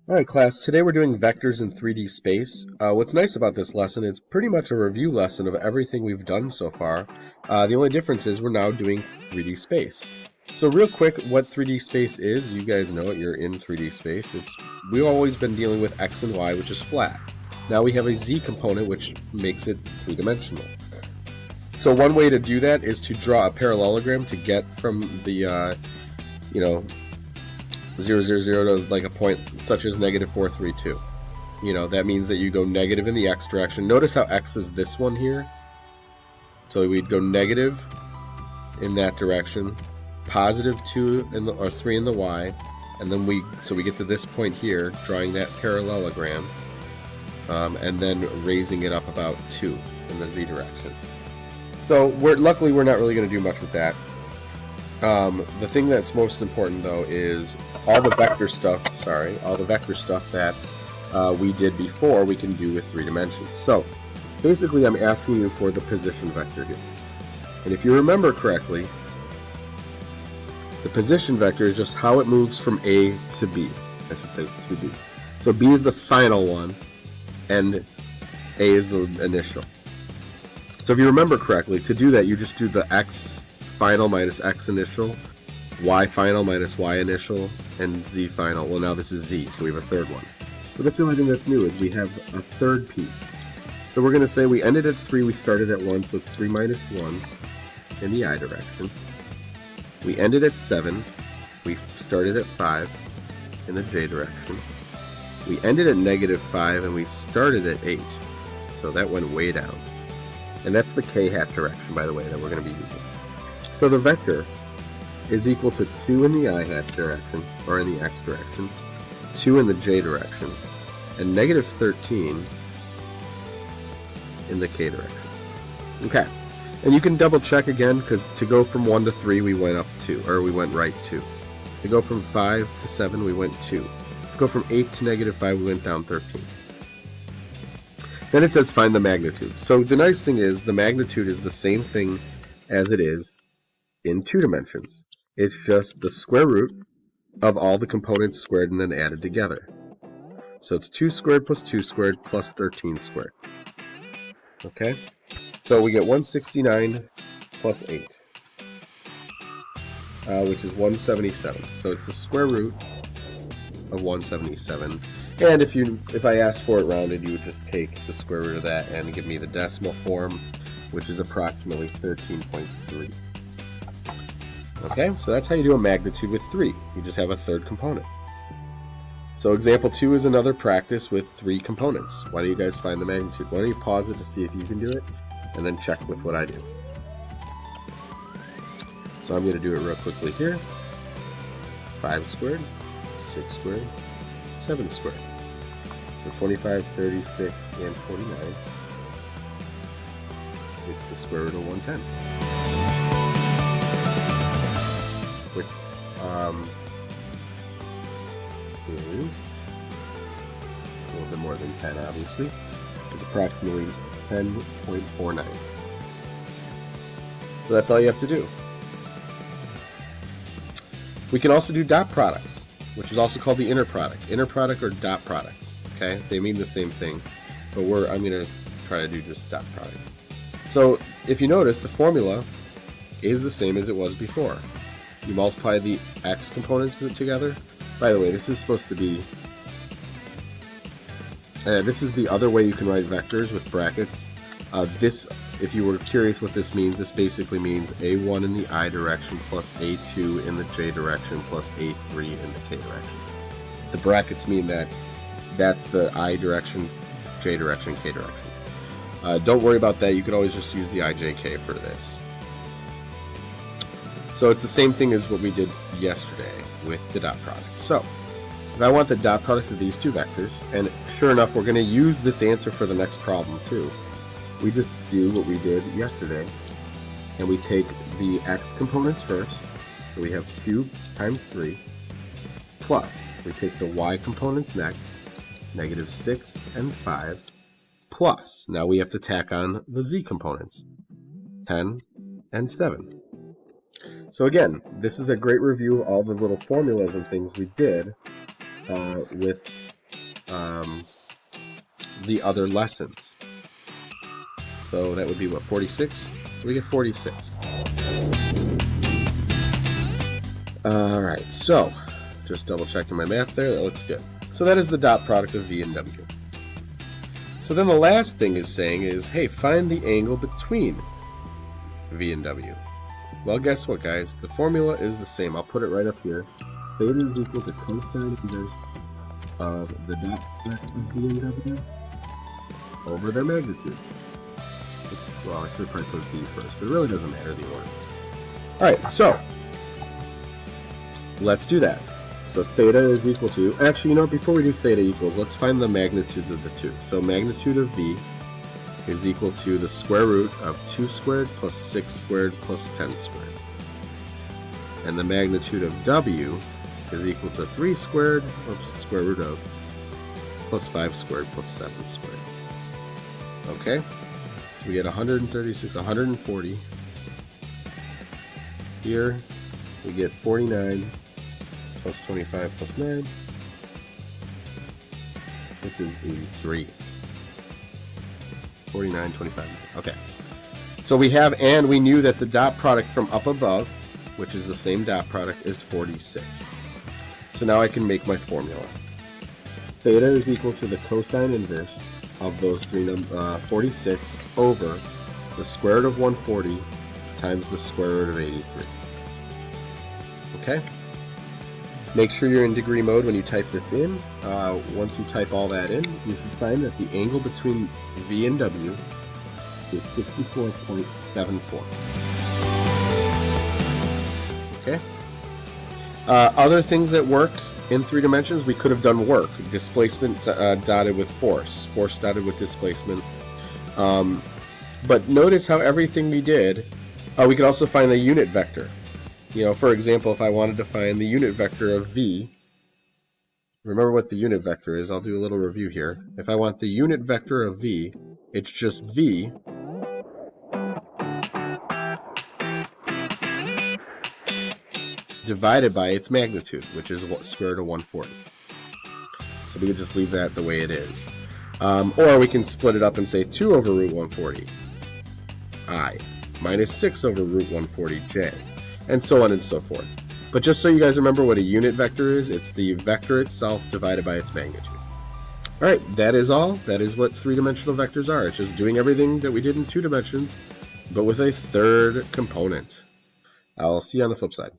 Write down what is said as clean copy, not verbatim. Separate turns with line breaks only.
Alright class, today we're doing vectors in 3D space. What's nice about this lesson is pretty much a review lesson of everything we've done so far. The only difference is we're now doing 3D space. So real quick, what 3D space is, you guys know it, you're in 3D space. We've always been dealing with x and y, which is flat. Now we have a z component, which makes it three-dimensional. So one way to do that is to draw a parallelogram to get from the, 0, 0, 0 to like a point such as negative 4, 3, 2. That means that you go negative in the x direction. Notice how x is this one here. So we'd go negative in that direction, positive 2 in the, or 3 in the y, and then we get to this point here, drawing that parallelogram, and then raising it up about 2 in the z direction. So luckily we're not really going to do much with that. The thing that's most important though is all the vector stuff that we did before we can do with 3 dimensions. So basically I'm asking you for the position vector here. And if you remember correctly, the position vector is just how it moves from A to B. I should say to B. So B is the final one and A is the initial. So if you remember correctly, to do that you just do the x final minus x initial, y final minus y initial, and z final. Well, now this is z, so we have a third one. So that's the only thing that's new, is we have a third piece. So we're going to say we ended at 3, we started at 1, so it's 3 minus 1 in the I direction. We ended at 7, we started at 5 in the j direction. We ended at negative 5 and we started at 8, so that went way down. And that's the k hat direction, by the way, that we're going to be using. So the vector is equal to 2 in the I hat direction, or in the x direction, 2 in the j direction, and negative 13 in the k direction. Okay, and you can double check again, because to go from 1 to 3 we went up 2, or we went right 2. To go from 5 to 7 we went 2. To go from 8 to negative 5 we went down 13. Then it says find the magnitude. So the nice thing is the magnitude is the same thing as it is in 2 dimensions. It's just the square root of all the components squared and then added together. So it's 2 squared plus 2 squared plus 13 squared. Okay? So we get 169 plus 8, which is 177. So it's the square root of 177. And if I asked for it rounded, you would just take the square root of that and give me the decimal form, which is approximately 13.3. Okay, so that's how you do a magnitude with 3. You just have a third component. So example 2 is another practice with 3 components. Why don't you guys find the magnitude? Why don't you pause it to see if you can do it, and then check with what I do. So I'm going to do it real quickly here. 5 squared, 6 squared, 7 squared. So 25, 36, and 49. It's the square root of 110. Which is a little bit more than 10, obviously. It's approximately 10.49. So that's all you have to do. We can also do dot products, which is also called the inner product. Inner product or dot product. Okay, they mean the same thing, but I'm going to try to do just dot product. So if you notice, the formula is the same as it was before. You multiply the x components together. By the way, this is supposed to be. This is the other way you can write vectors with brackets. If you were curious what this means, this basically means a1 in the I direction plus a2 in the j direction plus a3 in the k direction. The brackets mean that that's the I direction, j direction, k direction. Don't worry about that. You can always just use the ijk for this. So it's the same thing as what we did yesterday with the dot product. So if I want the dot product of these two vectors, and sure enough, we're going to use this answer for the next problem too. We just do what we did yesterday, and we take the x components first. So we have 2 times 3, plus we take the y components next, negative 6 and 5, plus, now we have to tack on the z components, 10 and 7. So again, this is a great review of all the little formulas and things we did with the other lessons. So that would be what, 46? So we get 46. Alright, so just double checking my math there, that looks good. So that is the dot product of V and W. So then the last thing is saying is, hey, find the angle between V and W. Well, guess what, guys? The formula is the same. I'll put it right up here. Theta is equal to cosine inverse of the dot product of V and W over their magnitude. Well, I should probably put V first, but it really doesn't matter the order. Alright, so let's do that. So theta is equal to, actually, you know what, before we do theta equals, let's find the magnitudes of the two. So magnitude of V is equal to the square root of 2 squared plus 6 squared plus 10 squared. And the magnitude of W is equal to 3 squared, oops, square root of, plus 5 squared plus 7 squared. Okay? So we get 136, 140. Here we get 49 plus 25 plus 9, which is 83. 49, 25. Okay. So we have, and we knew that the dot product from up above, which is the same dot product, is 46. So now I can make my formula. Theta is equal to the cosine inverse of those three numbers, 46 over the square root of 140 times the square root of 83. Okay? Make sure you're in degree mode when you type this in. Once you type all that in, you should find that the angle between V and W is 64.74. Okay? Other things that work in 3 dimensions, we could have done work. Displacement dotted with force. Force dotted with displacement. But notice how everything we did, we could also find the unit vector. You know, for example, if I wanted to find the unit vector of V, remember what the unit vector is. I'll do a little review here. If I want the unit vector of V, it's just V divided by its magnitude, which is square root of 140. So we could just leave that the way it is. Or we can split it up and say 2 over root 140 I minus 6 over root 140 J. And so on and so forth. But just so you guys remember what a unit vector is, it's the vector itself divided by its magnitude. Alright, that is all. That is what 3-dimensional vectors are. It's just doing everything that we did in 2 dimensions, but with a third component. I'll see you on the flip side.